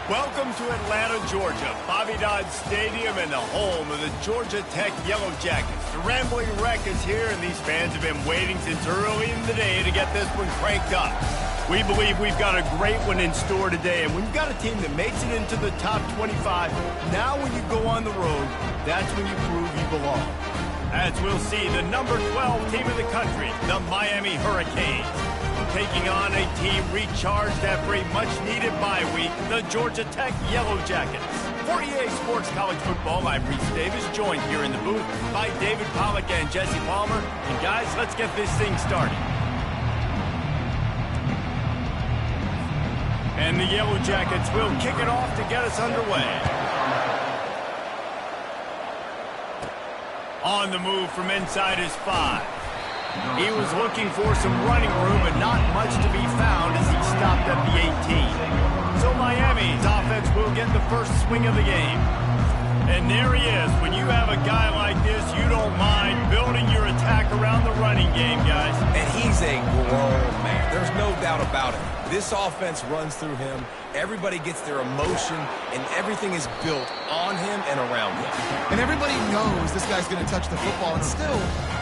Welcome to Atlanta, Georgia, Bobby Dodd Stadium and the home of the Georgia Tech Yellow Jackets. The Rambling Wreck is here, and these fans have been waiting since early in the day to get this one cranked up. We believe we've got a great one in store today, and we've got a team that makes it into the top 25. Now when you go on the road, that's when you prove you belong. As we'll see, the number 12 team in the country, the Miami Hurricanes, taking on a team recharged after a much-needed bye week, the Georgia Tech Yellow Jackets. For EA Sports College Football, I'm Reese Davis, joined here in the booth by David Pollack and Jesse Palmer. And guys, let's get this thing started. And the Yellow Jackets will kick it off to get us underway. On the move from inside his 5. He was looking for some running room, but not much to be found as he stopped at the 18. So Miami's offense will get the first swing of the game. And there he is. When you have a guy like this, you don't mind building your attack around the running game, guys. And he's a grown man. There's no doubt about it. This offense runs through him. Everybody gets their emotion, and everything is built on him and around him. And everybody knows this guy's going to touch the football, and still,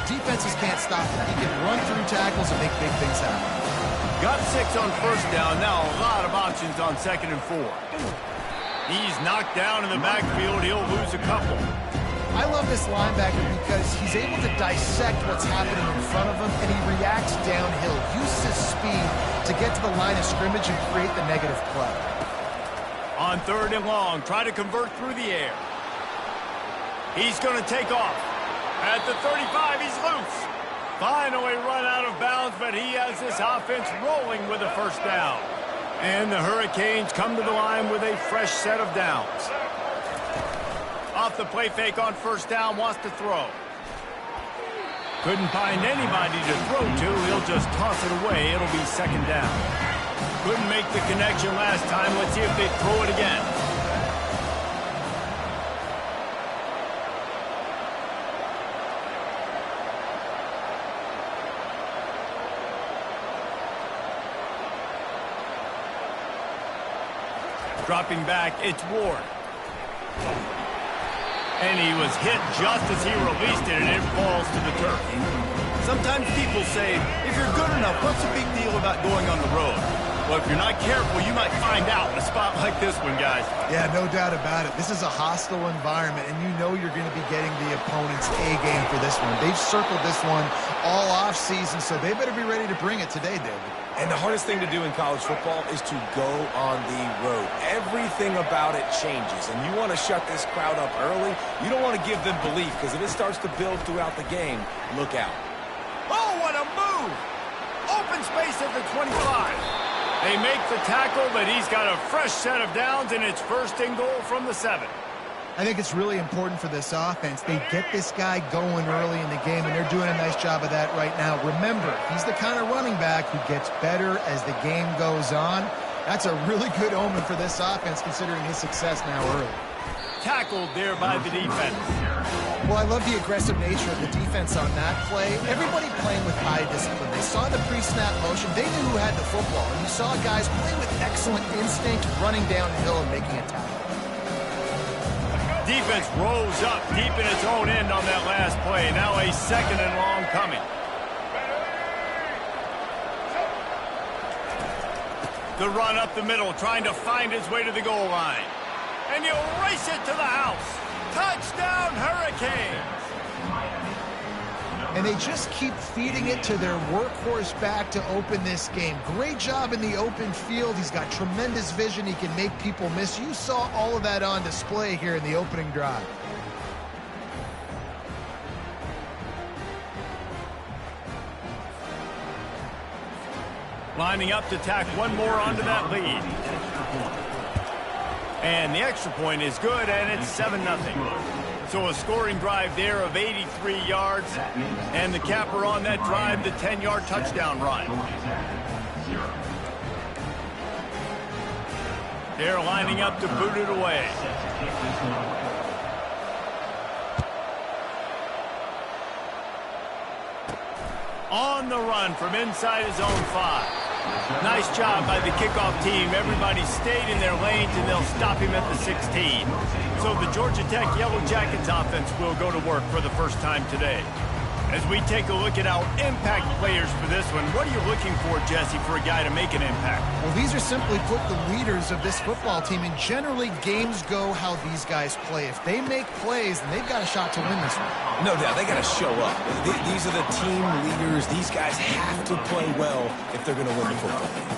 defenses can't stop him. He can run through tackles and make big things happen. Got 6 on first down. Now a lot of options on 2nd and 4. He's knocked down in the backfield. He'll lose a couple. I love this linebacker because he's able to dissect what's happening in front of him, and he reacts downhill, uses his speed to get to the line of scrimmage and create the negative play. On 3rd and long, try to convert through the air. He's going to take off. At the 35, he's loose. Finally run out of bounds, but he has this offense rolling with a first down. And the Hurricanes come to the line with a fresh set of downs. Off the play fake on first down, wants to throw. Couldn't find anybody to throw to. He'll just toss it away. It'll be 2nd down. Couldn't make the connection last time. Let's see if they throw it again. Dropping back, it's Ward. And he was hit just as he released it, and it falls to the turf. Sometimes people say, if you're good enough, what's the big deal about going on the road? Well, if you're not careful, you might find out in a spot like this one, guys. Yeah, no doubt about it. This is a hostile environment, and you know you're going to be getting the opponent's A-game for this one. They've circled this one all off-season, so they better be ready to bring it today, David. And the hardest thing to do in college football is to go on the road. Everything about it changes, and you want to shut this crowd up early. You don't want to give them belief, because if it starts to build throughout the game, look out. Oh, what a move! Open space at the 25. They make the tackle, but he's got a fresh set of downs, and it's 1st and goal from the 7. I think it's really important for this offense. They get this guy going early in the game, and they're doing a nice job of that right now. Remember, he's the kind of running back who gets better as the game goes on. That's a really good omen for this offense, considering his success now early. Tackled there by the defense. Well, I love the aggressive nature of the defense on that play. Everybody playing with eye discipline. They saw the pre-snap motion. They knew who had the football. And you saw guys play with excellent instinct, running downhill and making a tackle. Defense rose up deep in its own end on that last play. Now a 2nd and long coming. The run up the middle, trying to find his way to the goal line. And he'll race it to the house. Touchdown, Hurricanes! And they just keep feeding it to their workhorse back to open this game. Great job in the open field. He's got tremendous vision. He can make people miss. You saw all of that on display here in the opening drive. Lining up to tack one more onto that lead. And the extra point is good, and it's 7-0. So a scoring drive there of 83 yards, and the capper on that drive, the 10-yard touchdown run. They're lining up to boot it away. On the run from inside his own 5. Nice job by the kickoff team. Everybody stayed in their lanes, and they'll stop him at the 16. So the Georgia Tech Yellow Jackets offense will go to work for the first time today. As we take a look at our impact players for this one, what are you looking for, Jesse, for a guy to make an impact? Well, these are simply put the leaders of this football team, and generally games go how these guys play. If they make plays, then they've got a shot to win this one. No doubt, they got to show up. These are the team leaders. These guys have to play well if they're going to win the football game.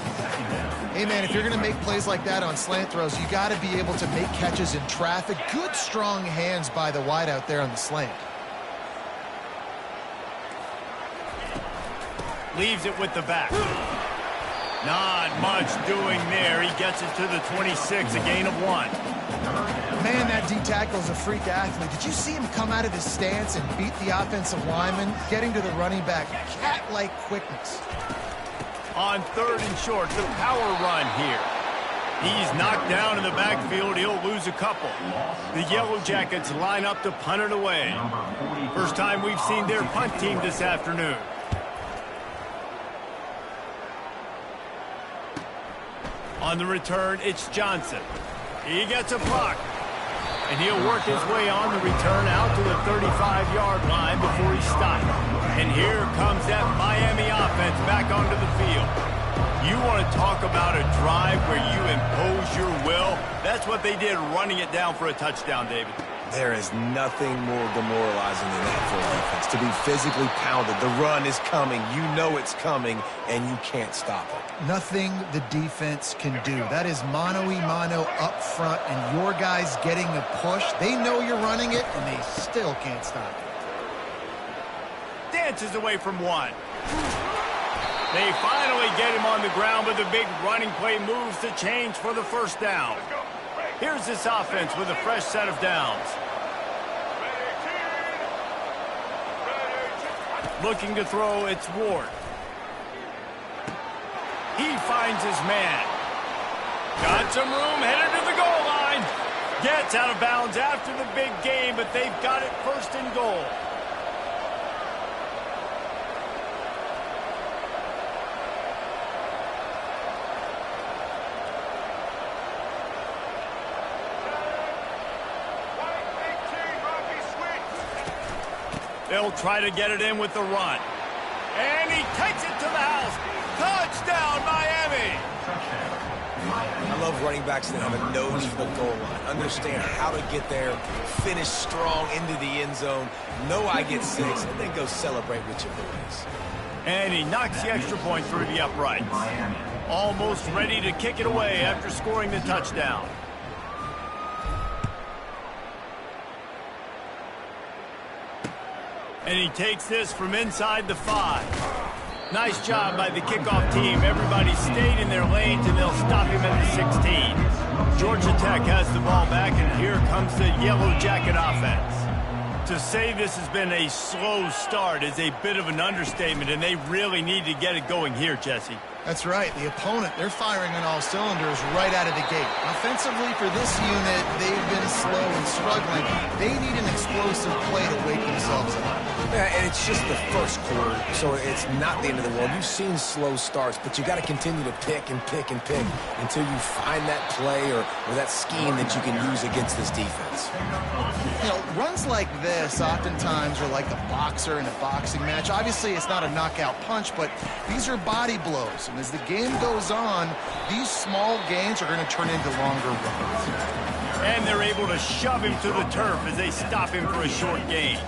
Hey, man, if you're going to make plays like that on slant throws, you got to be able to make catches in traffic. Good, strong hands by the wide out there on the slant. Leaves it with the back. Not much doing there. He gets it to the 26, a gain of 1. Man, that D-tackle is a freak athlete. Did you see him come out of his stance and beat the offensive lineman, getting to the running back? Cat-like quickness. On 3rd and short, the power run here. He's knocked down in the backfield. He'll lose a couple. The Yellow Jackets line up to punt it away. First time we've seen their punt team this afternoon. On the return, it's Johnson. He gets a block. And he'll work his way on the return out to the 35-yard line before he stops. And here comes that Miami offense back onto the field. You want to talk about a drive where you impose your will? That's what they did, running it down for a touchdown, David. There is nothing more demoralizing than that for a defense. To be physically pounded. The run is coming. You know it's coming, and you can't stop it. Nothing the defense can do. That is mano-a-mano up front, and your guys getting a push. They know you're running it, and they still can't stop it. Dances away from 1. They finally get him on the ground, but the big running play moves the chains for the first down. Here's this offense with a fresh set of downs. Looking to throw, it's Ward. He finds his man. Got some room, headed to the goal line. Gets out of bounds after the big game, but they've got it 1st and goal. They'll try to get it in with the run. And he takes it to the house. Touchdown, Miami! I love running backs that have a nose for the goal line. Understand how to get there, finish strong into the end zone, know I get 6, and then go celebrate with your boys. And he knocks the extra point through the uprights. Almost ready to kick it away after scoring the touchdown. And he takes this from inside the 5. Nice job by the kickoff team. Everybody stayed in their lanes, and they'll stop him at the 16. Georgia Tech has the ball back, and here comes the Yellow Jacket offense. To say this has been a slow start is a bit of an understatement, and they really need to get it going here, Jesse. That's right. The opponent, they're firing on all cylinders right out of the gate. Offensively, for this unit, they've been slow and struggling. They need an explosive play to wake themselves up. Yeah, and it's just the first quarter, so it's not the end of the world. You've seen slow starts, but you got to continue to pick and pick and pick until you find that play or that scheme that you can use against this defense. You know, runs like this oftentimes are like a boxer in a boxing match. Obviously, it's not a knockout punch, but these are body blows. And as the game goes on, these small gains are going to turn into longer runs. And they're able to shove him to the turf as they stop him for a short gain.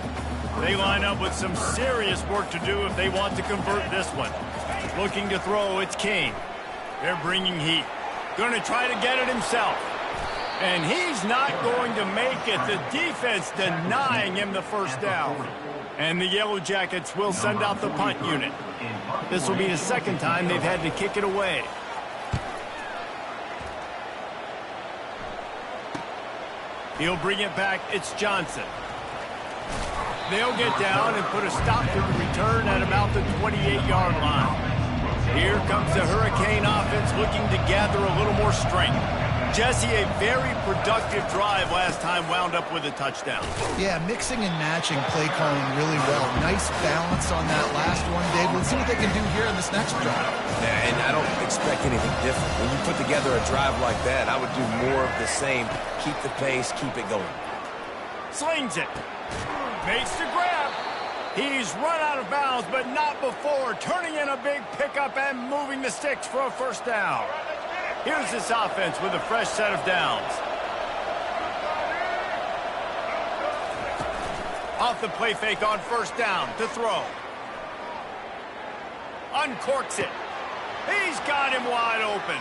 They line up with some serious work to do if they want to convert this one. Looking to throw, it's King. They're bringing heat. Going to try to get it himself. And he's not going to make it. The defense denying him the first down. And the Yellow Jackets will send out the punt unit. This will be the second time they've had to kick it away. He'll bring it back. It's Johnson. They'll get down and put a stop to the return at about the 28-yard line. Here comes the Hurricane offense looking to gather a little more strength. Jesse, a very productive drive last time wound up with a touchdown. Yeah, mixing and matching play calling really well. Nice balance on that last one, Dave. Let's see what they can do here in this next drive. Yeah, and I don't expect anything different. When you put together a drive like that, I would do more of the same. Keep the pace, keep it going. Slings it. Makes the grab. He's run out of bounds, but not before turning in a big pickup and moving the sticks for a first down. Here's this offense with a fresh set of downs. Off the play fake on first down to throw. Uncorks it. He's got him wide open.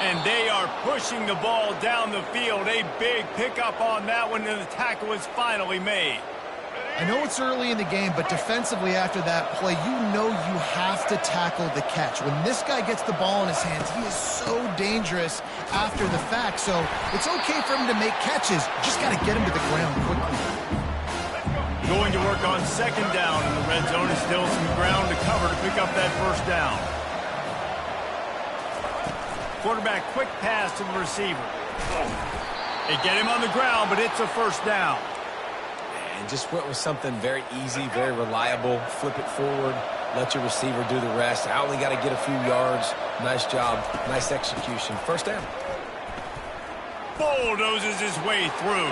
And they are pushing the ball down the field. A big pickup on that one, and the tackle is finally made. I know it's early in the game, but defensively after that play, you know you have to tackle the catch. When this guy gets the ball in his hands, he is so dangerous after the fact. So it's okay for him to make catches. Just got to get him to the ground quickly. Going to work on second down in the red zone, and still some ground to cover to pick up that first down. Quarterback quick pass to the receiver. They get him on the ground, but it's a first down. And just went with something very easy, very reliable. Flip it forward, let your receiver do the rest. I only got to get a few yards. Nice job, nice execution. First down. Bulldozes his way through.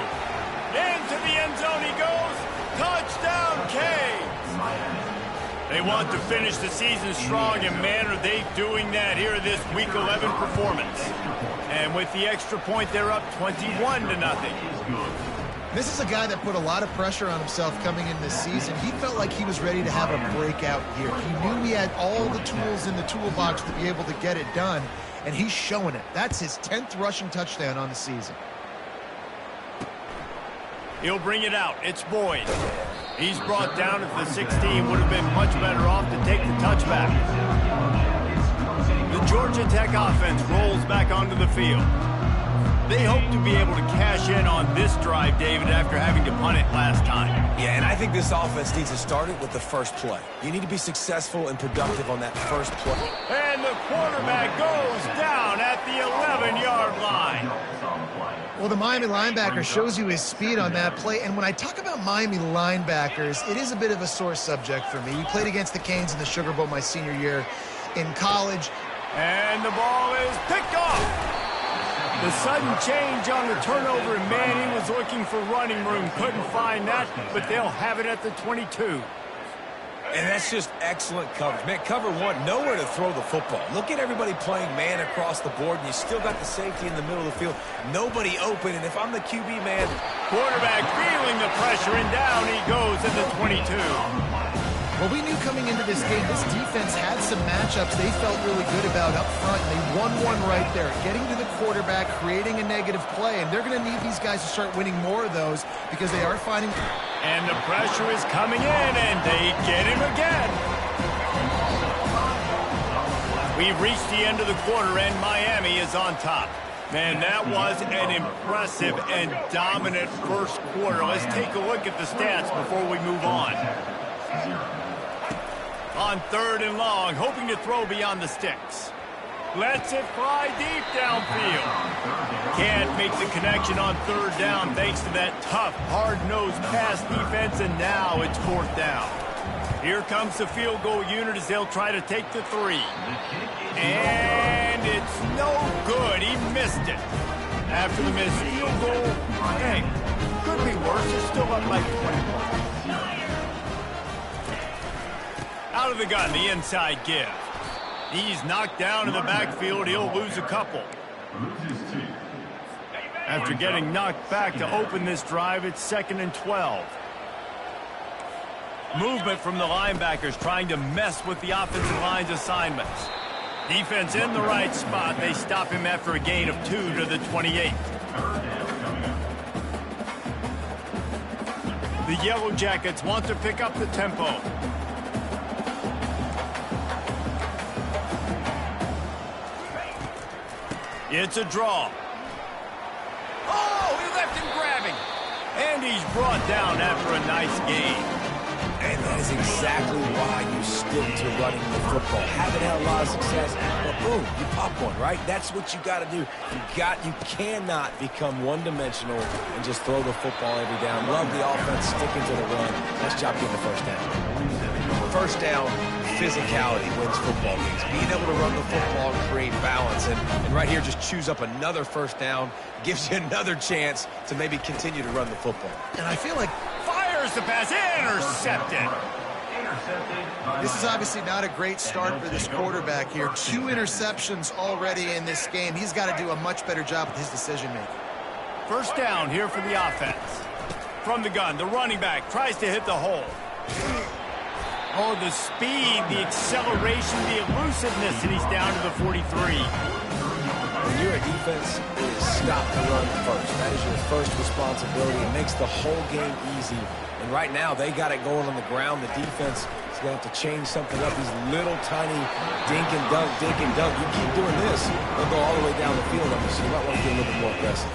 Into the end zone he goes. Touchdown, Canes. They want to finish the season strong, and man, are they doing that here this Week 11 performance. And with the extra point, they're up 21-0. This is a guy that put a lot of pressure on himself coming in this season. He felt like he was ready to have a breakout year. He knew he had all the tools in the toolbox to be able to get it done, and he's showing it. That's his 10th rushing touchdown on the season. He'll bring it out. It's Boyd. He's brought down at the 16. Would have been much better off to take the touchback. The Georgia Tech offense rolls back onto the field. They hope to be able to cash in on this drive, David, after having to punt it last time. Yeah, and I think this offense needs to start it with the first play. You need to be successful and productive on that first play. And the quarterback goes down at the 11-yard line. Well, the Miami linebacker shows you his speed on that play. And when I talk about Miami linebackers, it is a bit of a sore subject for me. We played against the Canes in the Sugar Bowl my senior year in college. And the ball is picked off. The sudden change on the turnover, and man, he was looking for running room. Couldn't find that, but they'll have it at the 22. And that's just excellent coverage. Man, cover one, nowhere to throw the football. Look at everybody playing man across the board, and you still got the safety in the middle of the field. Nobody open, and if I'm the QB, man. Quarterback feeling the pressure, and down he goes at the 22. Well, we knew coming into this game, this defense had some matchups they felt really good about up front, and they won one right there, getting to the quarterback, creating a negative play, and they're going to need these guys to start winning more of those because they are finding... And the pressure is coming in, and they get him again. We've reached the end of the quarter, and Miami is on top. Man, that was an impressive and dominant first quarter. Let's take a look at the stats before we move on. On third and long, hoping to throw beyond the sticks. Lets it fly deep downfield. Can't make the connection on third down thanks to that tough, hard-nosed pass defense, and now it's fourth down. Here comes the field goal unit as they'll try to take the 3. And it's no good. He missed it. After the missed field goal, hey, could be worse. They're still up like 20 points. Out of the gun, the inside give. He's knocked down in the backfield. He'll lose a couple. After getting knocked back to open this drive, it's 2nd and 12. Movement from the linebackers trying to mess with the offensive line's assignments. Defense in the right spot. They stop him after a gain of 2 to the 28. The Yellow Jackets want to pick up the tempo. It's a draw. Oh, he left him grabbing. And he's brought down after a nice gain. And that is exactly why you stick to running the football. Haven't had a lot of success, but boom, you pop one, right? That's what you got to do. You cannot become one-dimensional and just throw the football every down. Love the offense, sticking to the run. Nice job getting the first down. First down, physicality wins football games. Being able to run the football and create balance. And right here, just choose up another first down, gives you another chance to maybe continue to run the football. And I feel like Fires the pass, intercepted. this is obviously not a great start for this quarterback here. 2 interceptions already in this game. He's got to do a much better job with his decision-making. First down here for the offense. From the gun, the running back tries to hit the hole. Oh, the speed, the acceleration, the elusiveness, and he's down to the 43. When you're a defense, it is stop the run first. That is your first responsibility. It makes the whole game easy. And right now, they got it going on the ground. The defense is going to have to change something up. These little tiny dink and dunk, dink and dunk. You keep doing this, they'll go all the way down the field on you, so you might want to get a little bit more aggressive.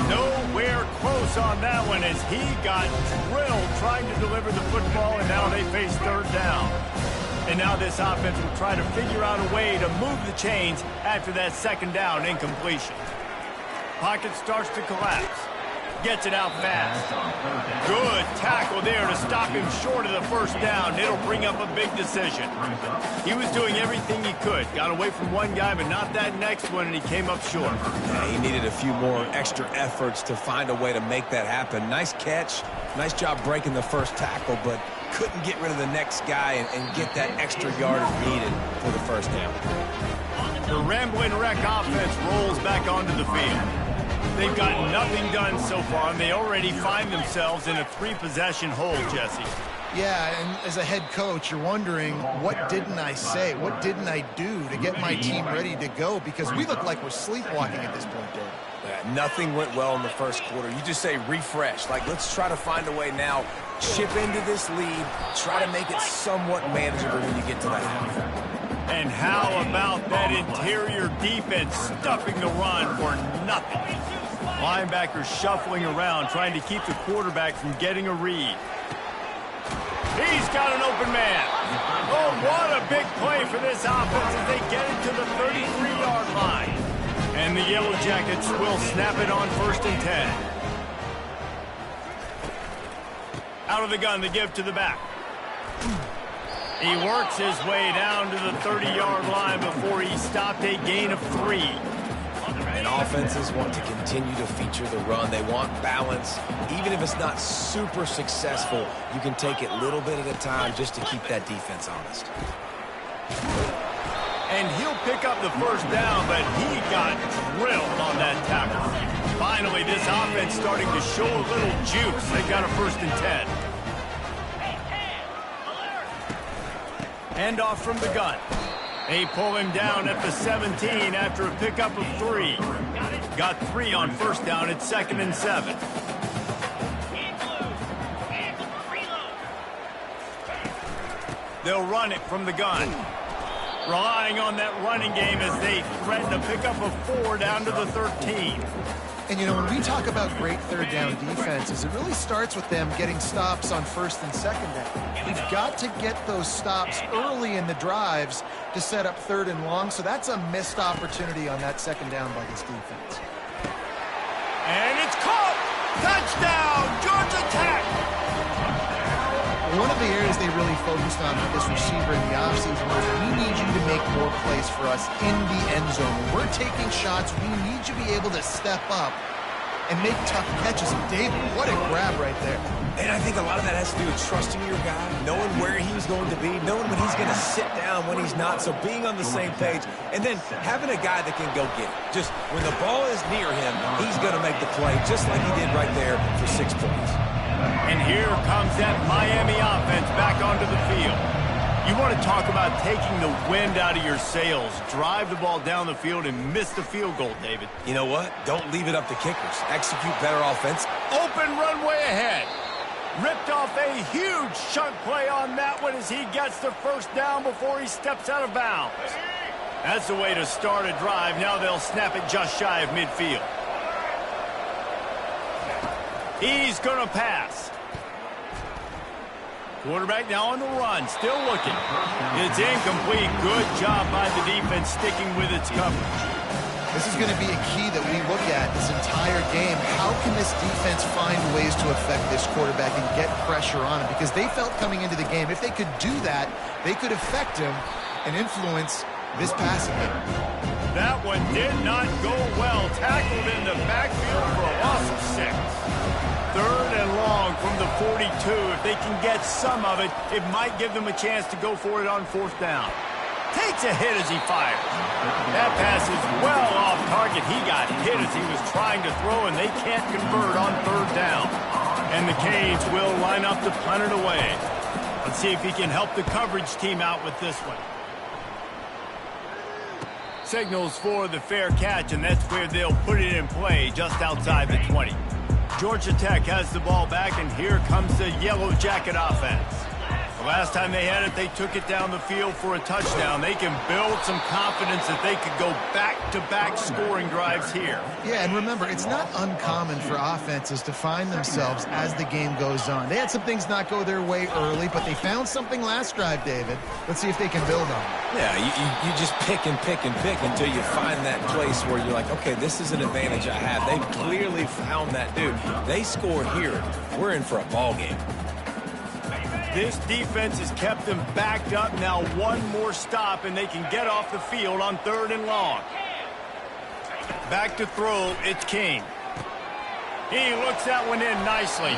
Nowhere close on that one as he got drilled trying to deliver the football, and now they face third down. And now this offense will try to figure out a way to move the chains after that second down incompletion. Pocket starts to collapse. Gets it out fast. Good tackle there to stop him short of the first down. It'll bring up a big decision. He was doing everything he could. Got away from one guy, but not that next one, and he came up short. Yeah, he needed a few more extra efforts to find a way to make that happen. Nice catch. Nice job breaking the first tackle, but couldn't get rid of the next guy and get that extra yardage needed for the first down. The Rambling Wreck offense rolls back onto the field. They've got nothing done so far, and they already find themselves in a 3-possession hole, Jesse. Yeah, and as a head coach, you're wondering, what didn't I say? What didn't I do to get my team ready to go? Because we look like we're sleepwalking at this point, Dave. Yeah, nothing went well in the first quarter. You just say refresh. Like, let's try to find a way now. Chip into this lead. Try to make it somewhat manageable when you get to that half. And how about that interior defense stuffing the run for nothing? Linebackers shuffling around, trying to keep the quarterback from getting a read. He's got an open man. Oh, what a big play for this offense as they get it to the 33-yard line. And the Yellow Jackets will snap it on 1st and 10. Out of the gun, the give to the back. He works his way down to the 30-yard line before he stopped a gain of 3. And offenses want to continue to feature the run. They want balance. Even if it's not super successful, you can take it little bit at a time just to keep that defense honest. And he'll pick up the first down, but he got drilled on that tackle. Finally, this offense starting to show a little juice. They got a 1st and 10. Hand off from the gun. They pull him down at the 17 after a pickup of 3. Got 3 on first down at 2nd and 7. They'll run it from the gun. Relying on that running game as they threaten a pickup of 4 down to the 13. And, you know, when we talk about great third down defenses, it really starts with them getting stops on 1st and 2nd down. We've got to get those stops early in the drives to set up 3rd and long, so that's a missed opportunity on that 2nd down by this defense. And it's caught! Touchdown! Georgia Tech! One of the areas they really focused on with this receiver in the offseason was, we need you to make more plays for us in the end zone. When we're taking shots, we need you to be able to step up and make tough catches. And David, what a grab right there. And I think a lot of that has to do with trusting your guy, knowing where he's going to be, knowing when he's going to sit down, when he's not, so being on the same page, and then having a guy that can go get it. Just when the ball is near him, he's going to make the play, just like he did right there for 6 points. And here comes that Miami offense back onto the field. You want to talk about taking the wind out of your sails. Drive the ball down the field and miss the field goal, David. You know what? Don't leave it up to kickers. Execute better offense. Open runway ahead. Ripped off a huge chunk play on that one as he gets the first down before he steps out of bounds. That's the way to start a drive. Now they'll snap it just shy of midfield. He's going to pass. Quarterback now on the run, still looking. It's incomplete. Good job by the defense sticking with its coverage. This is going to be a key that we look at this entire game. How can this defense find ways to affect this quarterback and get pressure on him? Because they felt coming into the game, if they could do that, they could affect him and influence this passing game. That one did not go well. Tackled in the backfield for a loss of 6. 3rd and long from the 42. If they can get some of it, it might give them a chance to go for it on 4th down. Takes a hit as he fires. That pass is well off target. He got hit as he was trying to throw, and they can't convert on 3rd down. And the Canes will line up to punt it away. Let's see if he can help the coverage team out with this one. Signals for the fair catch, and that's where they'll put it in play just outside the 20. Georgia Tech has the ball back, and here comes the Yellow Jacket offense. The last time they had it, they took it down the field for a touchdown. They can build some confidence that they could go back-to-back scoring drives here. Yeah, and remember, it's not uncommon for offenses to find themselves as the game goes on. They had some things not go their way early, but they found something last drive, David. Let's see if they can build on it. Yeah, you just pick and pick and pick until you find that place where you're like, okay, this is an advantage I have. They clearly found that dude. They scored here. We're in for a ball game. This defense has kept them backed up. Now one more stop, and they can get off the field on 3rd and long. Back to throw, it's King. He looks that one in nicely.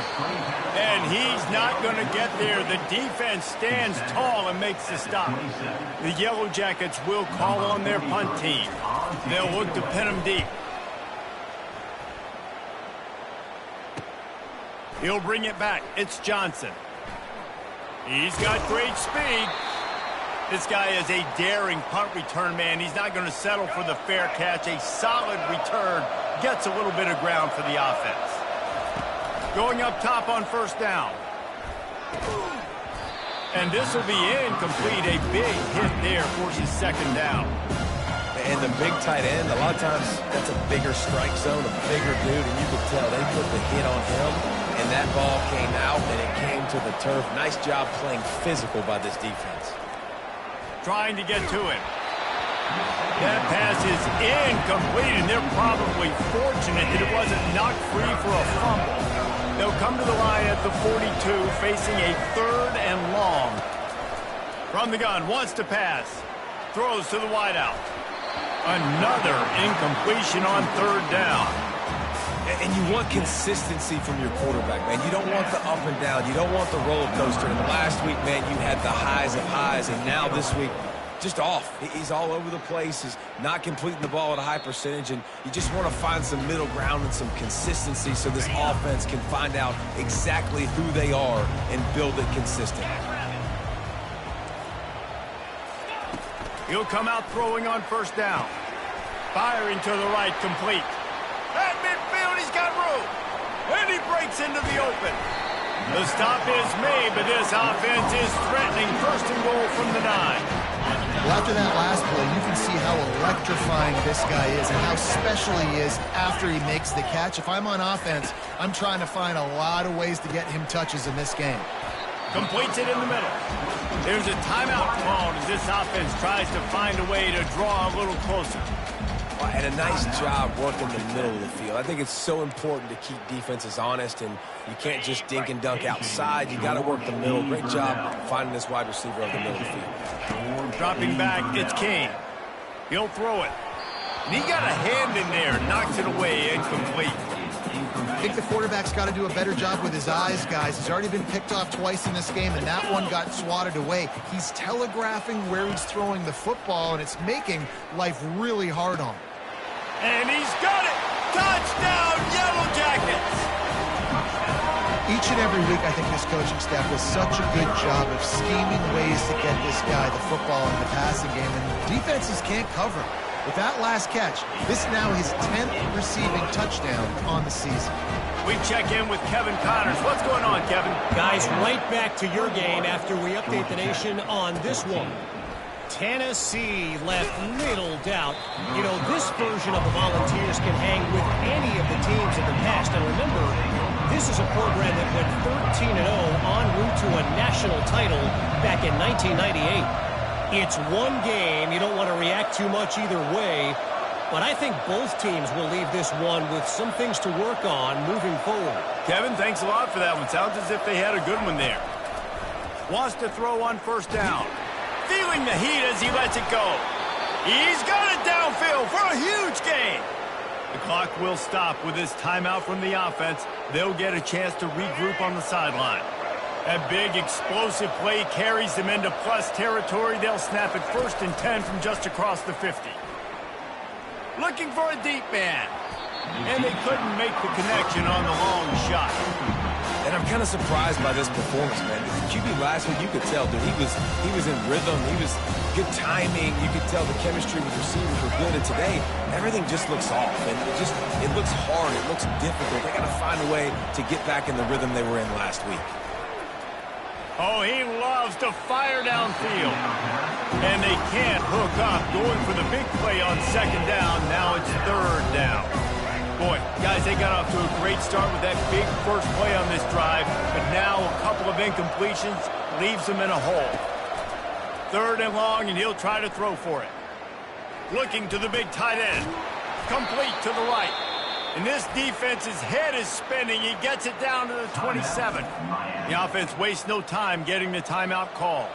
And he's not going to get there. The defense stands tall and makes the stop. The Yellow Jackets will call on their punt team. They'll look to pin them deep. He'll bring it back. It's Johnson. He's got great speed. This guy is a daring punt return man. He's not going to settle for the fair catch. A solid return gets a little bit of ground for the offense. Going up top on 1st down. And this will be incomplete. A big hit there forces 2nd down. And the big tight end, a lot of times that's a bigger strike zone, a bigger dude, and you could tell they put the hit on him, and that ball came out, and it came to the turf. Nice job playing physical by this defense. Trying to get to him. That pass is incomplete, and they're probably fortunate that it wasn't knocked free for a fumble. They'll come to the line at the 42, facing a 3rd and long. From the gun, wants to pass. Throws to the wideout. Another incompletion on 3rd down. And you want consistency from your quarterback, man. You don't want the up and down. You don't want the roller coaster. And last week, man, you had the highs of highs, and now this week, just off. He's all over the place. He's not completing the ball at a high percentage, and you just want to find some middle ground and some consistency so this offense can find out exactly who they are and build it consistent. He'll come out throwing on 1st down. Firing to the right, complete. At midfield, he's got room. And he breaks into the open. The stop is made, but this offense is threatening 1st and goal from the 9. Well, after that last play, you can see how electrifying this guy is and how special he is after he makes the catch. If I'm on offense, I'm trying to find a lot of ways to get him touches in this game. Completes it in the middle. There's a timeout called as this offense tries to find a way to draw a little closer. And a nice job working the middle of the field. I think it's so important to keep defenses honest, and you can't just dink and dunk outside. You got to work the middle. Great job finding this wide receiver over the middle of the field. Dropping back, it's King. He'll throw it. And he got a hand in there, knocks it away, incomplete. I think the quarterback's got to do a better job with his eyes, guys. He's already been picked off twice in this game, and that one got swatted away. He's telegraphing where he's throwing the football, and it's making life really hard on him. And he's got it! Touchdown, Yellow Jackets! Each and every week, I think this coaching staff does such a good job of scheming ways to get this guy the football in the passing game, and defenses can't cover him. With that last catch, this is now his 10th receiving touchdown on the season. We check in with Kevin Connors. What's going on, Kevin? Guys, right back to your game after we update the nation on this one. Tennessee left little doubt. You know, this version of the Volunteers can hang with any of the teams in the past. And remember, this is a program that went 13-0 en route to a national national title back in 1998. It's one game. You don't want to react too much either way, but I think both teams will leave this one with some things to work on moving forward. Kevin, thanks a lot for that one. Sounds as if they had a good one there. Wants to throw on first down. Feeling the heat as he lets it go. He's got it downfield for a huge gain. The clock will stop with this timeout from the offense. They'll get a chance to regroup on the sideline. That big explosive play carries them into plus territory. They'll snap it 1st and 10 from just across the 50. Looking for a deep man. And they couldn't make the connection on the long shot. And I'm kind of surprised by this performance, man. The QB last week, you could tell, dude, he was in rhythm. He was good timing. You could tell the chemistry with receivers were good. And today, everything just looks off. And it looks hard. It looks difficult. They got to find a way to get back in the rhythm they were in last week. Oh, he loves to fire downfield. And they can't hook up, going for the big play on 2nd down. Now it's 3rd down. Boy, guys, they got off to a great start with that big first play on this drive, but now a couple of incompletions leaves them in a hole. 3rd and long, and he'll try to throw for it. Looking to the big tight end. Complete to the right. And this defense's head is spinning. He gets it down to the 27. The offense wastes no time getting the timeout call.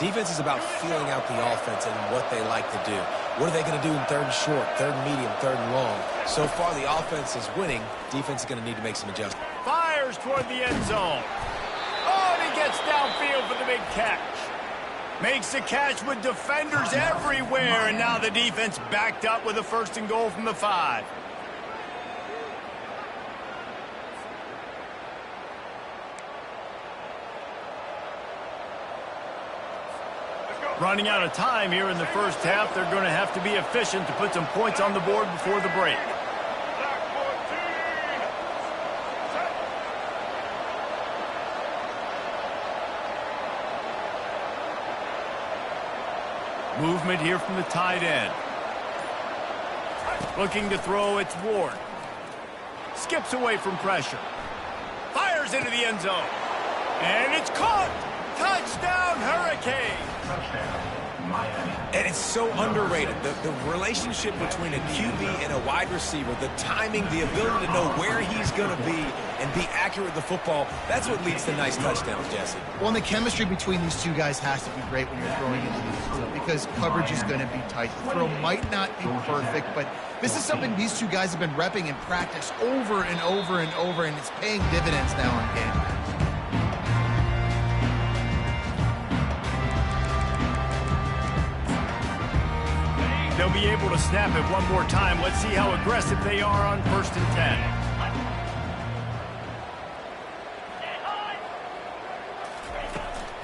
Defense is about feeling out the offense and what they like to do. What are they going to do in 3rd and short, 3rd and medium, 3rd and long? So far, the offense is winning. Defense is going to need to make some adjustments. Fires toward the end zone. Oh, and he gets downfield for the big catch. Makes the catch with defenders everywhere, and now the defense backed up with a 1st and goal from the 5. Running out of time here in the first half. They're going to have to be efficient to put some points on the board before the break. Movement here from the tight end. Looking to throw, it's Ward. Skips away from pressure. Fires into the end zone. And it's caught. Touchdown, Hurricane. And it's so underrated. The relationship between a QB and a wide receiver, the timing, the ability to know where he's going to be and be accurate with the football, that's what leads to nice touchdowns, Jesse. Well, and the chemistry between these two guys has to be great when you're throwing into these because coverage is going to be tight. The throw might not be perfect, but this is something these two guys have been repping in practice over and over and over, and it's paying dividends now in game. They'll be able to snap it one more time. Let's see how aggressive they are on 1st and 10.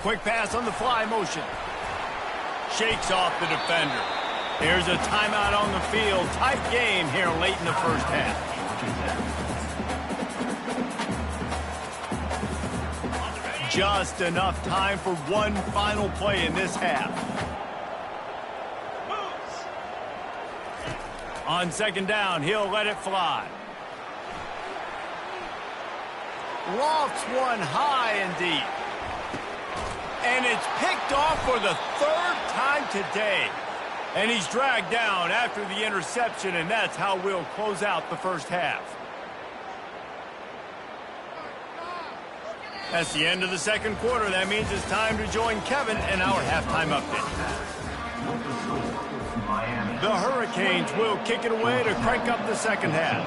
Quick pass on the fly motion. Shakes off the defender. Here's a timeout on the field. Tight game here late in the first half. Just enough time for one final play in this half. On 2nd down, he'll let it fly. Lofts one high and deep. And it's picked off for the 3rd time today. And he's dragged down after the interception, and that's how we'll close out the first half. That's the end of the 2nd quarter. That means it's time to join Kevin in our halftime update. The Hurricanes will kick it away to crank up the 2nd half.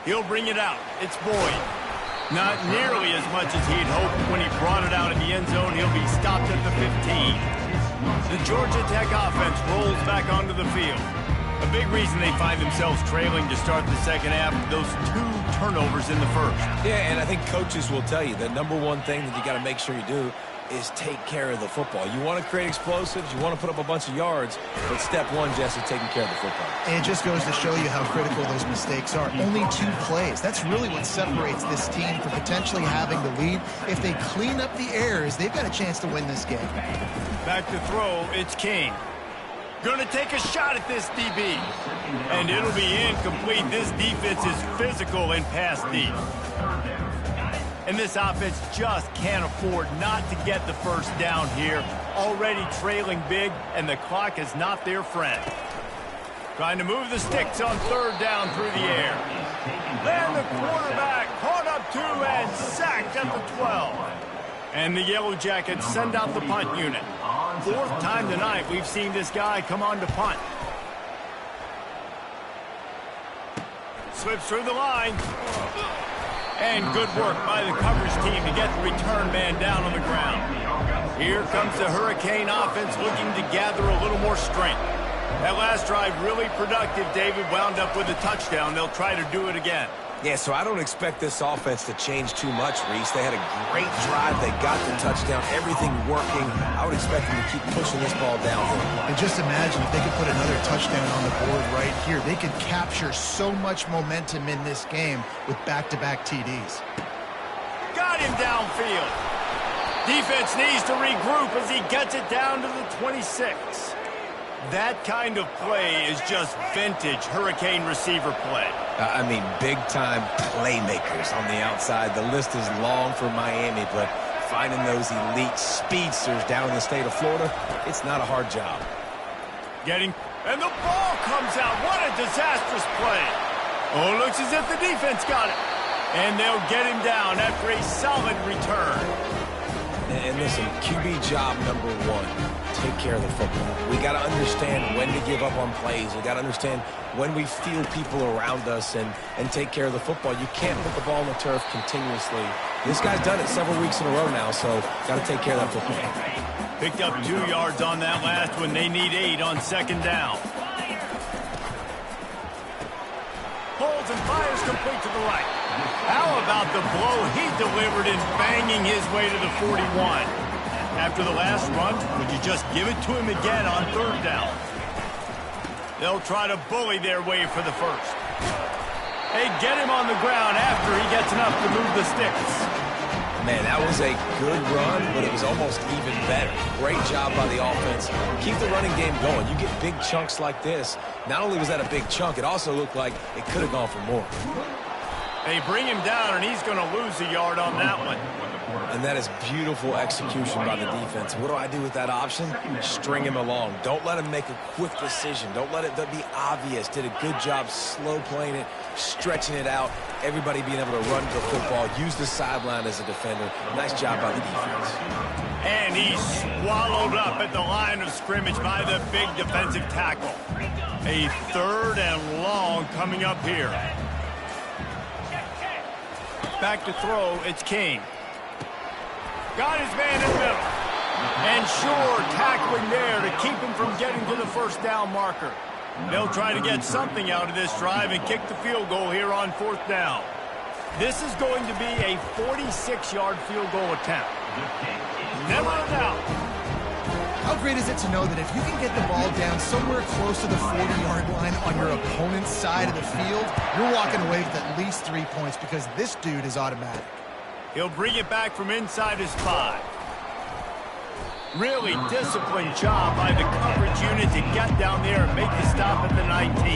He'll bring it out. It's Boyd. Not nearly as much as he'd hoped when he brought it out in the end zone. He'll be stopped at the 15. The Georgia Tech offense rolls back onto the field. A big reason they find themselves trailing to start the 2nd half, those 2 turnovers in the 1st. Yeah, and I think coaches will tell you the number one thing that you got to make sure you do is take care of the football. You want to create explosives, you want to put up a bunch of yards, but step one, Jesse, taking care of the football. And it just goes to show you how critical those mistakes are. Only 2 plays. That's really what separates this team from potentially having the lead. If they clean up the errors, they've got a chance to win this game. Back to throw, it's King. Going to take a shot at this DB. And it'll be incomplete. This defense is physical in pass deep. And this offense just can't afford not to get the first down here. Already trailing big, and the clock is not their friend. Trying to move the sticks on third down through the air. Then the quarterback caught up 2 and sacked at the 12. And the Yellow Jackets send out the punt unit. 4th time tonight we've seen this guy come on to punt. Slips through the line. And good work by the coverage team to get the return man down on the ground. Here comes the Hurricane offense looking to gather a little more strength. That last drive really productive. David wound up with a touchdown. They'll try to do it again. Yeah, so I don't expect this offense to change too much, Reese. They had a great drive. They got the touchdown. Everything working. I would expect them to keep pushing this ball downhill. And just imagine if they could put another touchdown on the board right here. They could capture so much momentum in this game with back-to-back TDs. Got him downfield. Defense needs to regroup as he gets it down to the 26. That kind of play is just vintage Hurricane receiver play. I mean, big-time playmakers on the outside. The list is long for Miami, but finding those elite speedsters down in the state of Florida, it's not a hard job. And the ball comes out. What a disastrous play. Oh, it looks as if the defense got it. And they'll get him down after a solid return. And listen, QB job number 1. Take care of the football. We got to understand when to give up on plays. We got to understand when we feel people around us and take care of the football. You can't put the ball on the turf continuously. This guy's done it several weeks in a row now, so got to take care of that football. Picked up 2 yards on that last one. They need 8 on 2nd down. Holds and fires complete to the right. How about the blow he delivered in banging his way to the 41? After the last run, would you just give it to him again on 3rd down? They'll try to bully their way for the first. They get him on the ground after he gets enough to move the sticks. Man, that was a good run, but it was almost even better. Great job by the offense. Keep the running game going. You get big chunks like this. Not only was that a big chunk, it also looked like it could have gone for more. They bring him down, and he's going to lose a yard on that one. And that is beautiful execution by the defense. What do I do with that option? String him along. Don't let him make a quick decision. Don't let it be obvious. Did a good job slow playing it, stretching it out. Everybody being able to run the football, use the sideline as a defender. Nice job by the defense. And he's swallowed up at the line of scrimmage by the big defensive tackle. A 3rd and long coming up here. Back to throw, it's King. Got his man in the middle. And sure, tackling there to keep him from getting to the 1st down marker. They'll try to get something out of this drive and kick the field goal here on 4th down. This is going to be a 46-yard field goal attempt. Never a doubt. How great is it to know that if you can get the ball down somewhere close to the 40-yard line on your opponent's side of the field, you're walking away with at least 3 points because this dude is automatic. He'll bring it back from inside his 5. Really disciplined job by the coverage unit to get down there and make the stop at the 19.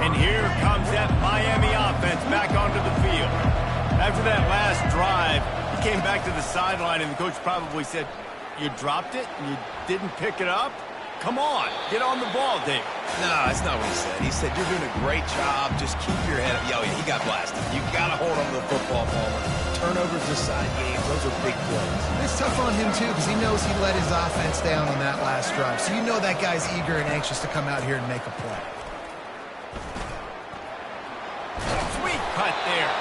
And here comes that Miami offense back onto the field. After that last drive, he came back to the sideline and the coach probably said, "You dropped it and you didn't pick it up? Come on, get on the ball, Dave." No, that's not what he said. He said, "You're doing a great job. Just keep your head up." Yo, he got blasted. You got to hold on to the football, Palmer. Turnovers decide games. Those are big plays. It's tough on him, too, because he knows he let his offense down on that last drive. So you know that guy's eager and anxious to come out here and make a play. Sweet cut there.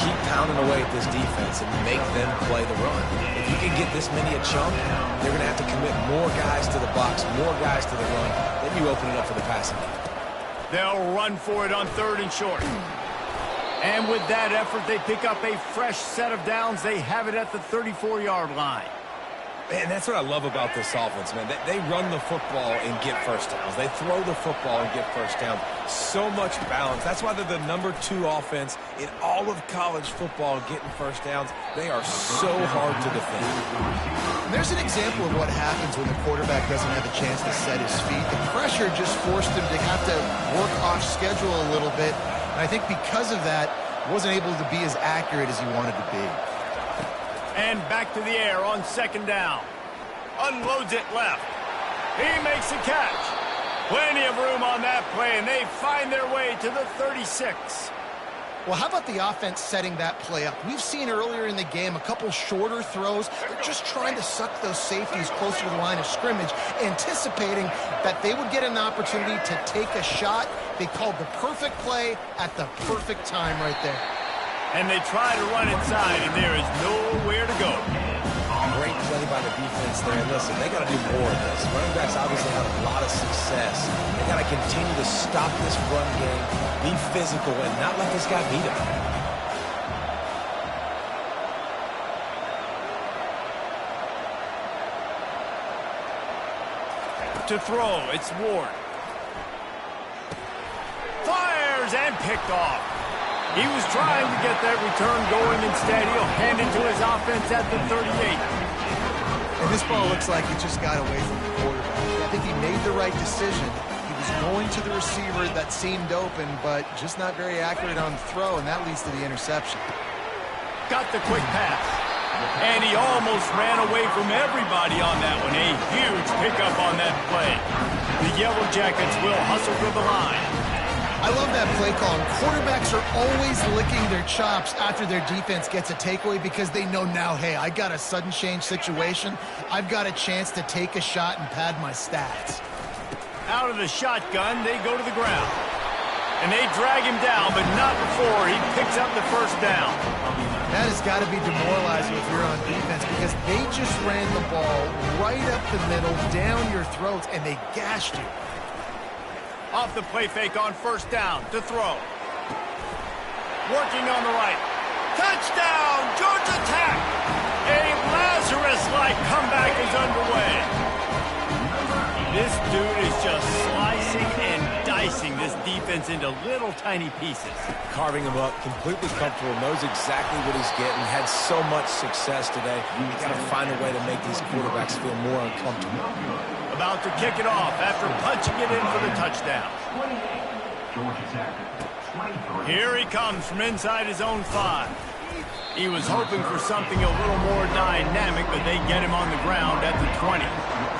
Keep pounding away at this defense and make them play the run. If you can get this many a chunk, they're going to have to commit more guys to the box, more guys to the run. Then you open it up for the passing game. They'll run for it on 3rd and short. And with that effort, they pick up a fresh set of downs. They have it at the 34-yard line. Man, that's what I love about this offense, man. They run the football and get first downs. They throw the football and get first downs. So much balance. That's why they're the #2 offense in all of college football getting first downs. They are so hard to defend. And there's an example of what happens when the quarterback doesn't have a chance to set his feet. The pressure just forced him to have to work off schedule a little bit. And I think because of that, wasn't able to be as accurate as he wanted to be. And back to the air on 2nd down. Unloads it left. He makes a catch. Plenty of room on that play, and they find their way to the 36. Well, how about the offense setting that play up? We've seen earlier in the game a couple shorter throws. They're just trying to suck those safeties closer to the line of scrimmage, anticipating that they would get an opportunity to take a shot. They called the perfect play at the perfect time right there. And they try to run inside, and there is nowhere to go. Great play by the defense there. And listen, they got to do more of this. Running backs obviously had a lot of success. They got to continue to stop this run game, be physical, and not let this guy beat them. To throw, it's Ward. Fires and picked off. He was trying to get that return going. Instead, he'll hand it to his offense at the 38. And this ball looks like it just got away from the quarterback. I think he made the right decision. He was going to the receiver that seemed open, but just not very accurate on the throw, and that leads to the interception. Got the quick pass. And he almost ran away from everybody on that one. A huge pickup on that play. The Yellow Jackets will hustle to the line. I love that play call. Quarterbacks are always licking their chops after their defense gets a takeaway because they know now, hey, I got a sudden change situation. I've got a chance to take a shot and pad my stats. Out of the shotgun, they go to the ground. And they drag him down, but not before he picks up the first down. That has got to be demoralizing if you're on defense because they just ran the ball right up the middle, down your throats, and they gashed you. Off the play fake on 1st down to throw. Working on the right. Touchdown, Georgia Tech! A Lazarus-like comeback is underway. This dude is just slicing and dicing this defense into little tiny pieces. Carving him up, completely comfortable, knows exactly what he's getting, had so much success today. You got to find a way to make these quarterbacks feel more uncomfortable. About to kick it off after punching it in for the touchdown. Here he comes from inside his own 5. He was hoping for something a little more dynamic, but they get him on the ground at the 20.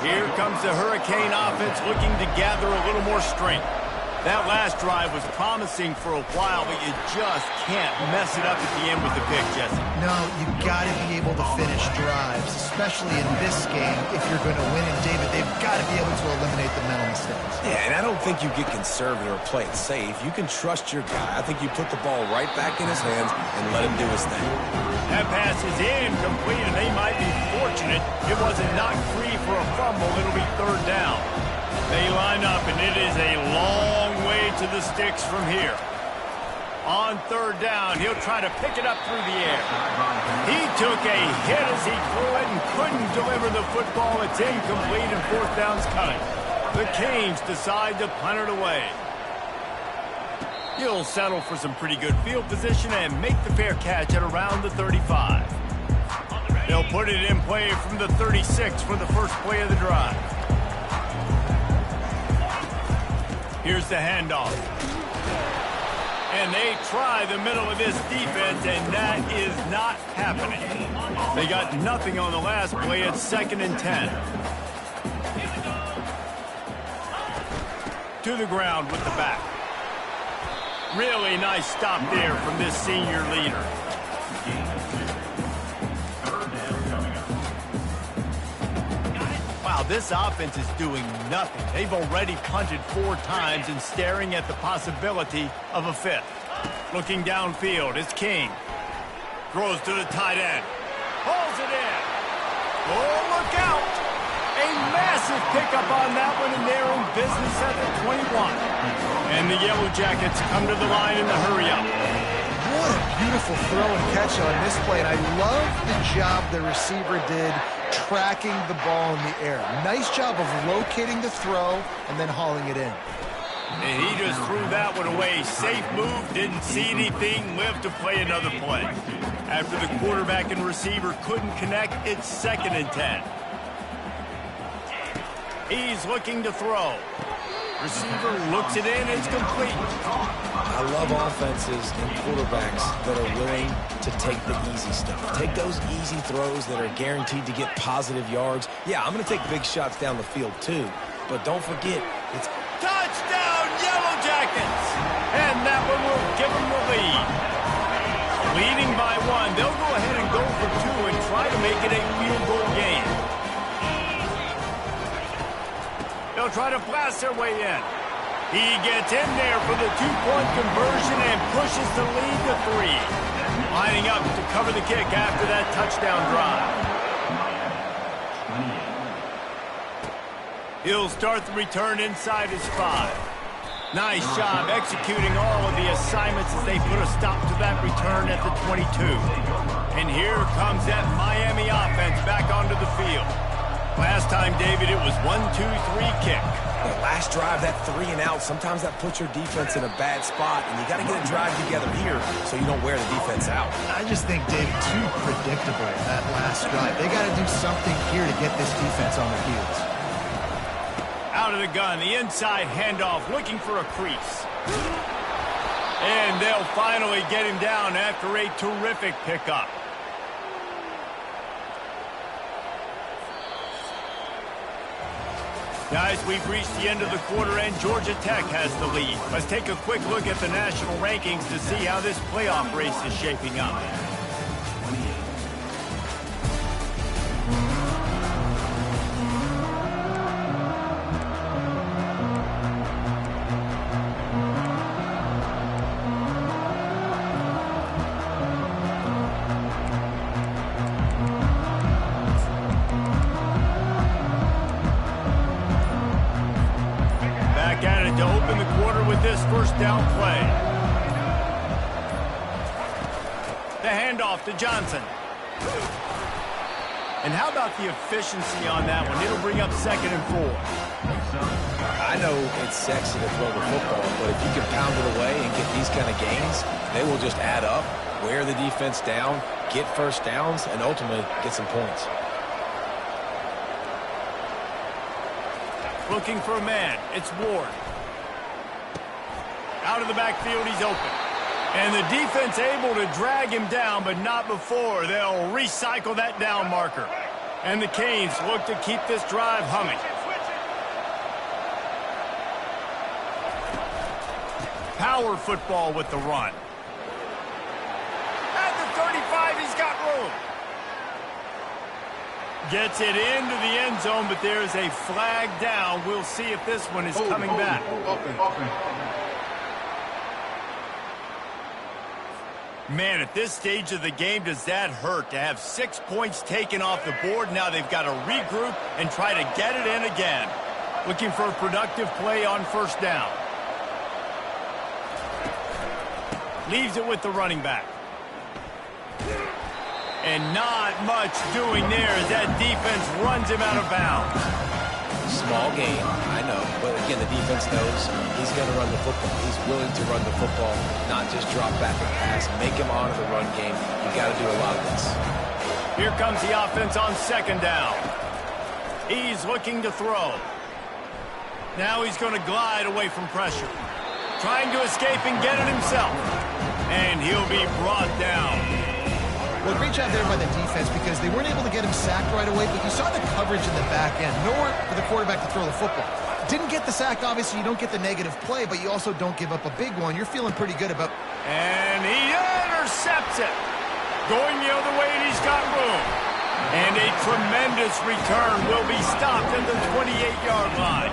Here comes the Hurricane offense looking to gather a little more strength. That last drive was promising for a while, but you just can't mess it up at the end with the pick, Jesse. No, you've got to be able to finish drives, especially in this game. If you're going to win, and David, they've got to be able to eliminate the mental mistakes. Yeah, and I don't think you get conservative or play it safe. You can trust your guy. I think you put the ball right back in his hands and let him do his thing. That pass is incomplete, and they might be fortunate it wasn't knocked free for a fumble. It'll be 3rd down. They line up, and it is a long way to the sticks from here. On 3rd down, he'll try to pick it up through the air. He took a hit as he threw it and couldn't deliver the football. It's incomplete, and 4th down's coming. The Canes decide to punt it away. He'll settle for some pretty good field position and make the fair catch at around the 35. They'll put it in play from the 36 for the first play of the drive. Here's the handoff. And they try the middle of this defense, and that is not happening. They got nothing on the last play. It's 2nd and 10. To the ground with the back. Really nice stop there from this senior leader. Wow, this offense is doing nothing. They've already punted 4 times and staring at the possibility of a 5th. Looking downfield, it's King. Throws to the tight end. Pulls it in. Oh, look out! A massive pickup on that one, and they're in business at the 21. And the Yellow Jackets come to the line in the hurry-up. What a beautiful throw and catch on this play, and I love the job the receiver did tracking the ball in the air. Nice job of locating the throw and then hauling it in. And he just threw that one away. Safe move, didn't see anything, lived to play another play. After the quarterback and receiver couldn't connect, it's 2nd and 10. He's looking to throw. Receiver looks it in, it's complete. I love offenses and quarterbacks that are willing to take the easy stuff. Take those easy throws that are guaranteed to get positive yards. Yeah, I'm going to take big shots down the field too, but don't forget, it's Touchdown, Yellow Jackets! And that one will give them the lead. Leading by 1, they'll go ahead and go for 2 and try to make it a field goal game. They'll try to blast their way in. He gets in there for the 2-point conversion and pushes the lead to 3. Lining up to cover the kick after that touchdown drive. He'll start the return inside his 5. Nice job executing all of the assignments as they put a stop to that return at the 22. And here comes that Miami offense back onto the field. Last time, David, it was 1-2-3 kick. The last drive, that 3 and out, sometimes that puts your defense in a bad spot, and you got to get a drive together here so you don't wear the defense out. I just think, David, too predictable, that last drive. They got to do something here to get this defense on their heels. Out of the gun, the inside handoff, looking for a crease. And they'll finally get him down after a terrific pickup. Guys, we've reached the end of the quarter, and Georgia Tech has the lead. Let's take a quick look at the national rankings to see how this playoff race is shaping up. To open the quarter with this first down play. The handoff to Johnson. And how about the efficiency on that one? It'll bring up 2nd and 4. I know it's sexy to throw the football, but if you can pound it away and get these kind of gains, they will just add up, wear the defense down, get first downs, and ultimately get some points. Looking for a man. It's Ward. Out of the backfield, he's open. And the defense able to drag him down, but not before. They'll recycle that down marker. And the Canes look to keep this drive humming. Power football with the run. At the 35, he's got room. Gets it into the end zone, but there's a flag down. We'll see if this one is coming back. Man, at this stage of the game, does that hurt to have 6 points taken off the board? Now they've got to regroup and try to get it in again. Looking for a productive play on first down. Leaves it with the running back. And not much doing there as that defense runs him out of bounds. Small game, I know, but again, the defense knows he's going to run the football. He's willing to run the football, not just drop back and pass, make him honor the run game. You got to do a lot of this. Here comes the offense on 2nd down. He's looking to throw. Now he's going to glide away from pressure. Trying to escape and get it himself. And he'll be brought down. Well, great job there by the defense because they weren't able to get him sacked right away, but you saw the coverage in the back end. Nowhere for the quarterback to throw the football. Didn't get the sack, obviously. You don't get the negative play, but you also don't give up a big one. You're feeling pretty good about... And he intercepts it. Going the other way, and he's got room. And a tremendous return will be stopped at the 28-yard line.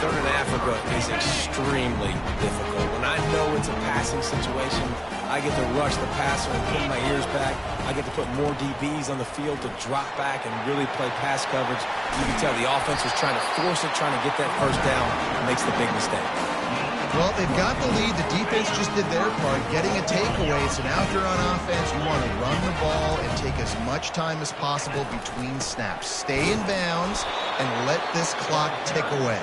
3rd and Africa is extremely difficult. When I know it's a passing situation, I get to rush the passer and pull my ears back. I get to put more DBs on the field to drop back and really play pass coverage. You can tell the offense was trying to force it, trying to get that first down, and makes the big mistake. Well, they've got the lead. The defense just did their part, getting a takeaway. So now if you're on offense, you want to run the ball and take as much time as possible between snaps. Stay in bounds and let this clock tick away.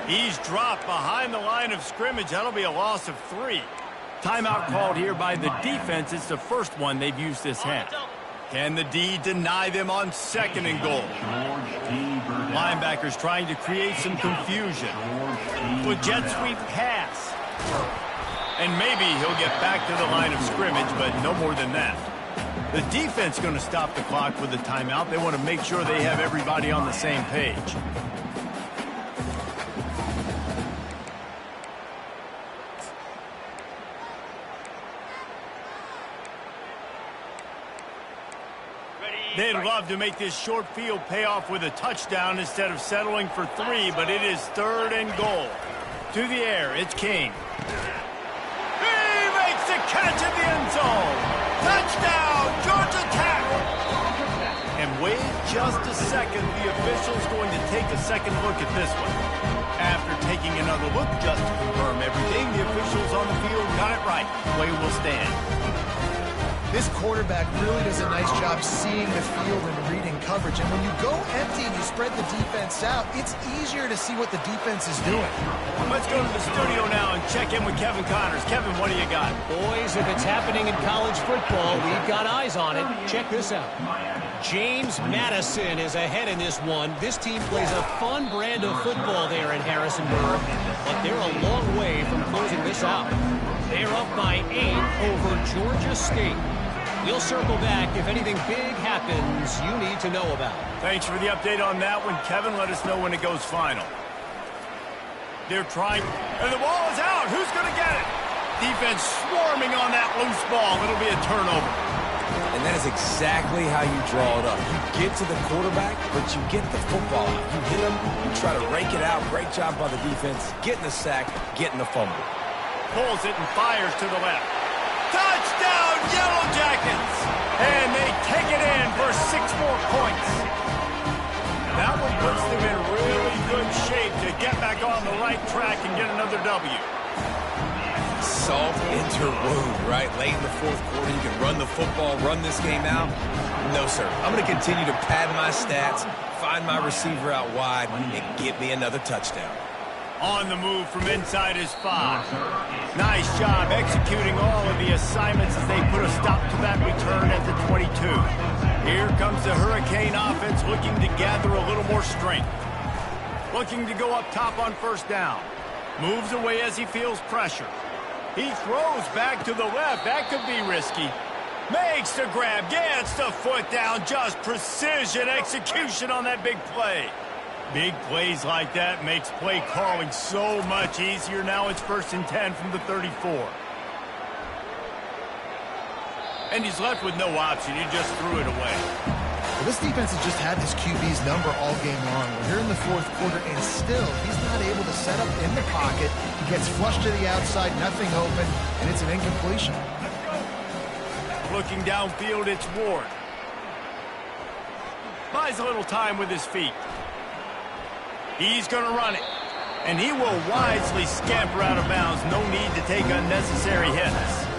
He's dropped behind the line of scrimmage. That'll be a loss of 3. Timeout called here by the defense. It's the first one they've used this half. Can the D deny them on 2nd and goal? Linebackers trying to create some confusion. With jet sweep pass. And maybe he'll get back to the line of scrimmage, but no more than that. The defense going to stop the clock with the timeout. They want to make sure they have everybody on the same page. They'd love to make this short field pay off with a touchdown instead of settling for 3, but it is 3rd and goal. To the air, it's King. He makes the catch in the end zone. Touchdown, Georgia Tech. And wait just a second. The official's going to take a second look at this one. After taking another look just to confirm everything, the officials on the field got it right. Play will stand. This quarterback really does a nice job seeing the field and reading coverage. And when you go empty and you spread the defense out, it's easier to see what the defense is doing. Let's go to the studio now and check in with Kevin Connors. Kevin, what do you got? Boys, if it's happening in college football, we've got eyes on it. Check this out. James Madison is ahead in this one. This team plays a fun brand of football there in Harrisonburg, but they're a long way from closing this out. They're up by 8 over Georgia State. We'll circle back if anything big happens you need to know about. Thanks for the update on that one, Kevin. Let us know when it goes final. They're trying, and the ball is out. Who's going to get it? Defense swarming on that loose ball. It'll be a turnover. And that is exactly how you draw it up. You get to the quarterback, but you get the football out. You hit him, you try to rake it out. Great job by the defense. Getting the sack, getting the fumble. Pulls it and fires to the left. Touchdown, Yellow Jackets! And they take it in for 6 more points. That one puts them in really good shape to get back on the right track and get another W. Salt into wound, right? Late in the 4th quarter, you can run the football, run this game out. No, sir. I'm going to continue to pad my stats, find my receiver out wide, and get me another touchdown. On the move from inside his 5. Nice job executing all of the assignments as they put a stop to that return at the 22. Here comes the Hurricane offense looking to gather a little more strength. Looking to go up top on 1st down. Moves away as he feels pressure. He throws back to the left. That could be risky. Makes the grab, gets the foot down. Just precision execution on that big play. Big plays like that makes play calling so much easier. Now it's 1st and 10 from the 34. And he's left with no option. He just threw it away. Well, this defense has just had this QB's number all game long. We're here in the 4th quarter, and still, he's not able to set up in the pocket. He gets flushed to the outside, nothing open, and it's an incompletion. Looking downfield, it's Ward. Buys a little time with his feet. He's going to run it. And he will wisely scamper out of bounds. No need to take unnecessary hits.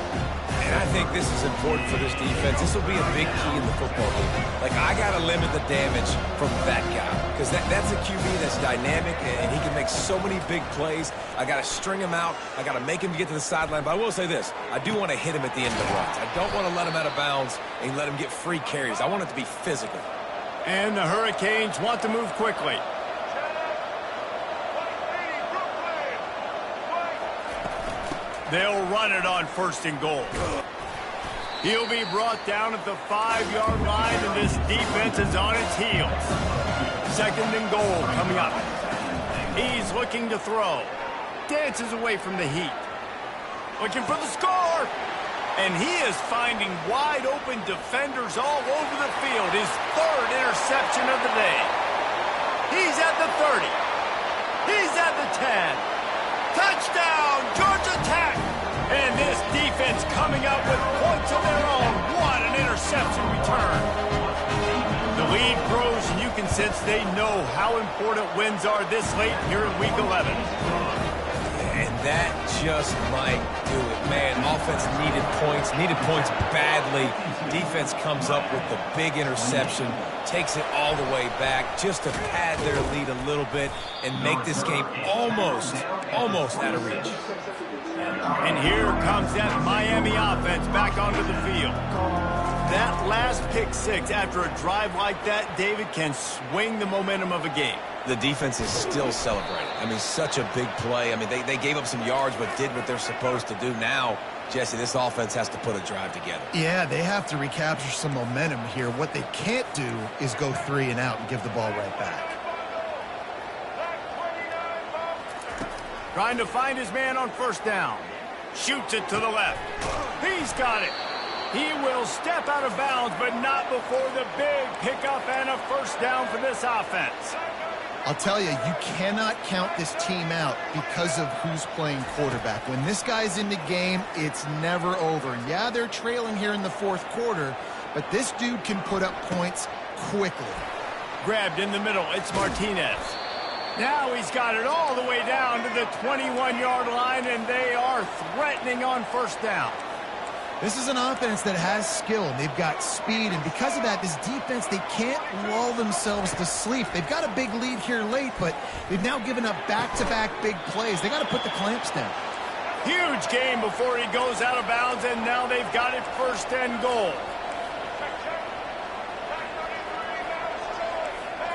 And I think this is important for this defense. This will be a big key in the football game. Like, I got to limit the damage from that guy. Because that's a QB that's dynamic, and he can make so many big plays. I got to string him out. I got to make him get to the sideline. But I will say this. I do want to hit him at the end of the runs. I don't want to let him out of bounds and let him get free carries. I want it to be physical. And the Hurricanes want to move quickly. They'll run it on 1st and goal. He'll be brought down at the 5-yard line, and this defense is on its heels. 2nd and goal coming up. He's looking to throw. Dances away from the heat. Looking for the score. And he is finding wide open defenders all over the field. His 3rd interception of the day. He's at the 30. He's at the 10. Touchdown, Georgia Tech! And this defense coming up with points of their own. What an interception return. The lead grows, and you can sense they know how important wins are this late here in Week 11. And that just might do it. Man, offense needed points badly. Defense comes up with the big interception, takes it all the way back just to pad their lead a little bit and make this game almost out of reach. And here comes that Miami offense back onto the field. That last pick six after a drive like that, David, can swing the momentum of a game. The defense is still celebrating. I mean, such a big play. I mean, they gave up some yards but did what they're supposed to do. Now, Jesse, this offense has to put a drive together. Yeah, they have to recapture some momentum here. What they can't do is go 3 and out and give the ball right back. Trying to find his man on first down. Shoots it to the left. He's got it. He will step out of bounds, but not before the big pickup and a first down for this offense. I'll tell you, you cannot count this team out because of who's playing quarterback. When this guy's in the game, it's never over. And yeah, they're trailing here in the fourth quarter, but this dude can put up points quickly. Grabbed in the middle, it's Martinez. Now he's got it all the way down to the 21-yard line, and they are threatening on first down. This is an offense that has skill, and they've got speed, and because of that, this defense, they can't lull themselves to sleep. They've got a big lead here late, but they've now given up back-to-back big plays. They got to put the clamps down. Huge game before he goes out of bounds, and now they've got it first and goal.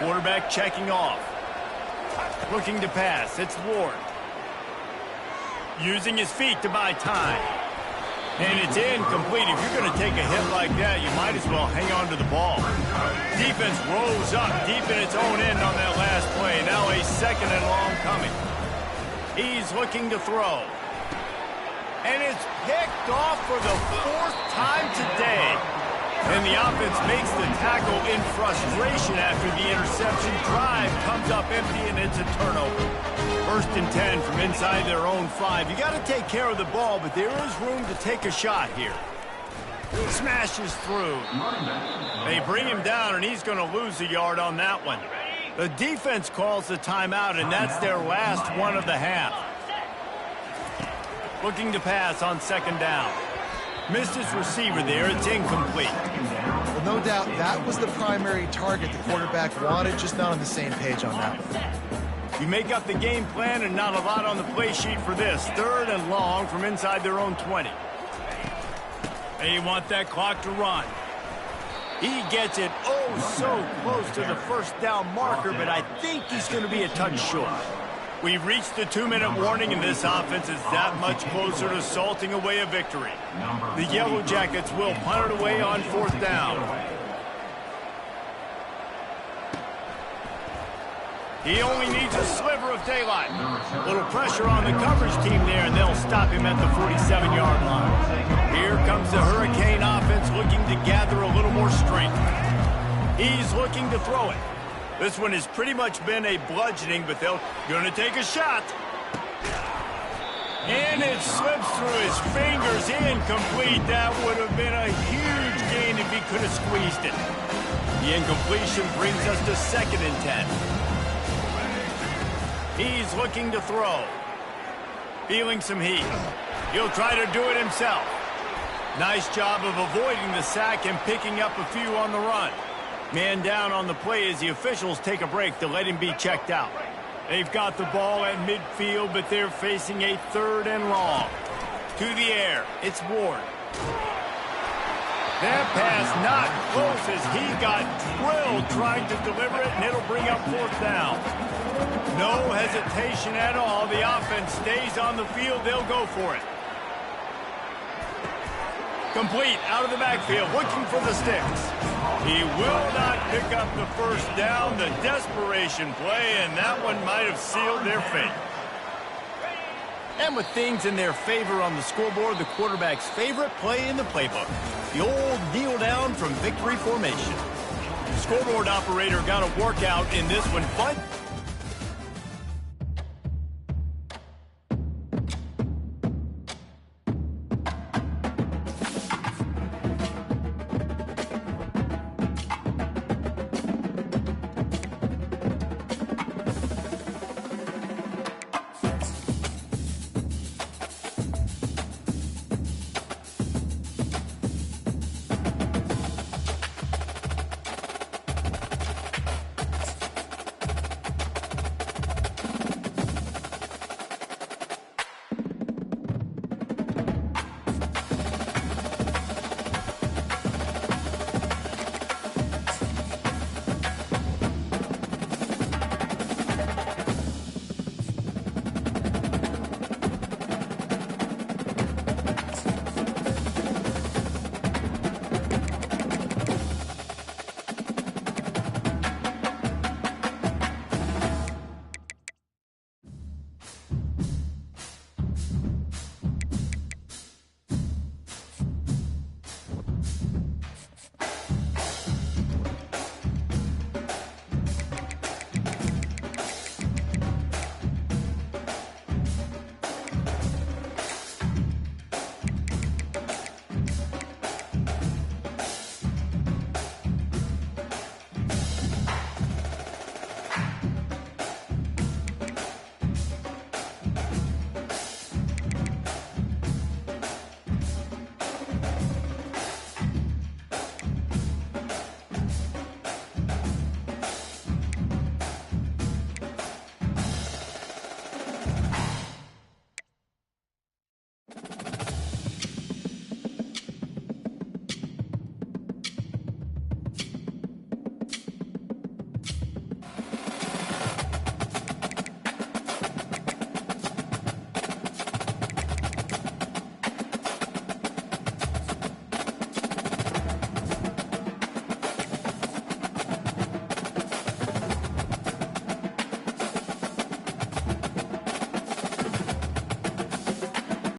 Quarterback checking off. Looking to pass. It's Ward. Using his feet to buy time. And it's incomplete. If you're going to take a hit like that, you might as well hang on to the ball. Defense rose up deep in its own end on that last play. Now a second and long coming. He's looking to throw. And it's picked off for the 4th time today. And the offense makes the tackle in frustration after the interception. Drive comes up empty, and it's a turnover. 1st and 10 from inside their own 5. You got to take care of the ball, but there is room to take a shot here. Smashes through. They bring him down, and he's going to lose a yard on that one. The defense calls the timeout, and that's their last one of the half. Looking to pass on second down. Missed his receiver there. It's incomplete. Well, no doubt that was the primary target the quarterback wanted, just not on the same page on that one. You make up the game plan and not a lot on the play sheet for this. 3rd and long from inside their own 20. They want that clock to run. He gets it so close to the first down marker, but I think he's going to be a touch short. We've reached the 2-minute warning, and this offense is that much closer to salting away a victory. The Yellow Jackets will punt it away on 4th down. He only needs a sliver of daylight. A little pressure on the coverage team there, and they'll stop him at the 47-yard line. Here comes the Hurricane offense looking to gather a little more strength. He's looking to throw it. This one has pretty much been a bludgeoning, but they're going to take a shot. And it slips through his fingers, incomplete. That would have been a huge gain if he could have squeezed it. The incompletion brings us to 2nd and 10. He's looking to throw. Feeling some heat. He'll try to do it himself. Nice job of avoiding the sack and picking up a few on the run. Man down on the play as the officials take a break to let him be checked out. They've got the ball at midfield, but they're facing a 3rd and long. To the air, it's Ward. That pass not close as he got drilled trying to deliver it, and it'll bring up 4th down. No hesitation at all. The offense stays on the field. They'll go for it. Complete out of the backfield, looking for the sticks. He will not pick up the first down. The desperation play, and that one might have sealed their fate. And with things in their favor on the scoreboard, the quarterback's favorite play in the playbook, the old kneel down from victory formation. The scoreboard operator got a workout in this one, but